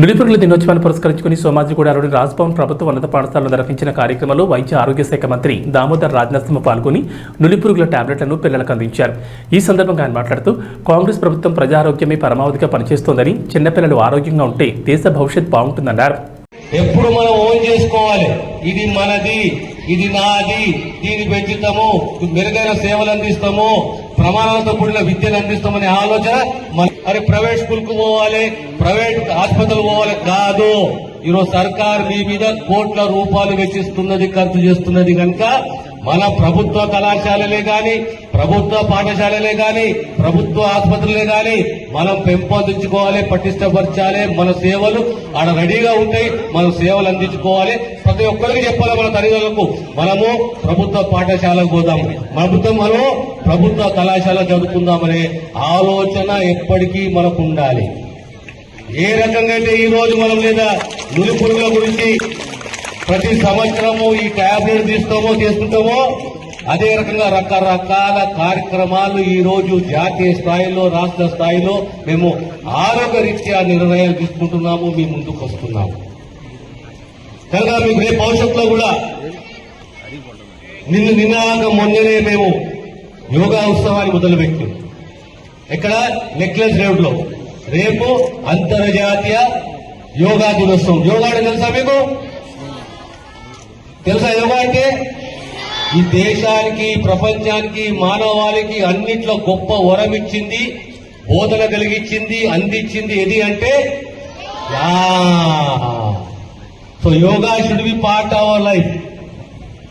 నులిపురుగుల దినోత్సవాన్ని పురస్కరించుకుని సోమాజిగూడలోని రాజ్భవన్ ప్రభుత్వ ఉన్నత పాఠశాలలో నిర్వహించిన కార్యక్రమంలో వైద్య ఆరోగ్య శాఖ మంత్రి దామోదర్ రాజనరసింహ పాల్గొని నులిపురుగుల టాబ్లెట్లను పిల్లలకు అందించారు. ఈ సందర్భంగా ఆయన మాట్లాడుతూ కాంగ్రెస్ ప్రభుత్వం ప్రజారోగ్యమే పరమావధిగా పనిచేస్తోందని, చిన్నపిల్లలు ఆరోగ్యంగా ఉంటే దేశ భవిష్యత్ బాగుంటుందన్నారు. ఎప్పుడు మనం ఓన్ చేసుకోవాలి, ఇది మనది, ఇది నాది, దీన్ని పెంచుతాము, మెరుగైన సేవలు అందిస్తాము, ప్రమాణాలతో కూడిన విద్యను అందిస్తామనే ఆలోచన అరే ప్రైవేట్ స్కూల్ కు పోవాలి, ప్రైవేట్ ఆసుపత్రులు పోవాలి కాదు. ఈరోజు సర్కార్ మీ మీద కోట్ల రూపాయలు వెచ్చిస్తున్నది, ఖర్చు చేస్తున్నది కనుక మన ప్రభుత్వ కళాశాలలే గాని, ప్రభుత్వ పాఠశాలలే గాని, ప్రభుత్వ ఆసుపత్రులే గాని మనం పెంపొందించుకోవాలి, పటిష్టపరచాలి. మన సేవలు ఆడ రెడీగా ఉంటాయి, మనం సేవలు అందించుకోవాలి. ప్రతి ఒక్కరికి చెప్పాలి మన తల్లిదండ్రులకు, మనము ప్రభుత్వ పాఠశాలకు పోదాం, మనం ప్రభుత్వ కళాశాల చదువుకుందామనే ఆలోచన ఎప్పటికీ మనకు ఉండాలి. ఏ రకంగా అయితే ఈ రోజు మనం లేదా నులిపురుగుల గురించి ప్రతి సంవత్సరము ఈ టాబ్లెట్ తీసుకుంటామో అదే రకంగా రకరకాల కార్యక్రమాలు ఈ రోజు జాతీయ స్థాయిలో, రాష్ట్ర స్థాయిలో మేము ఆరోగ్యరీత్యా నిర్ణయాలు తీసుకుంటున్నాము, మీ ముందుకు వస్తున్నాము. కనుక మీకు రేపు భవిష్యత్తులో కూడా నిన్న మొన్ననే మేము యోగా ఉత్సవాన్ని మొదలుపెట్టాం. ఇక్కడ నెక్లెస్ రోడ్ లో రేపు అంతర్జాతీయ యోగా దినోత్సవం. యోగా అంటే తెలుసా మీకు? తెలుసా యోగా అంటే? ఈ దేశానికి, ప్రపంచానికి, మానవాళికి అన్నిట్లో గొప్ప వరం ఇచ్చింది, బోధన కలిగించింది, అందించింది ఏది అంటే so yoga should be part our life.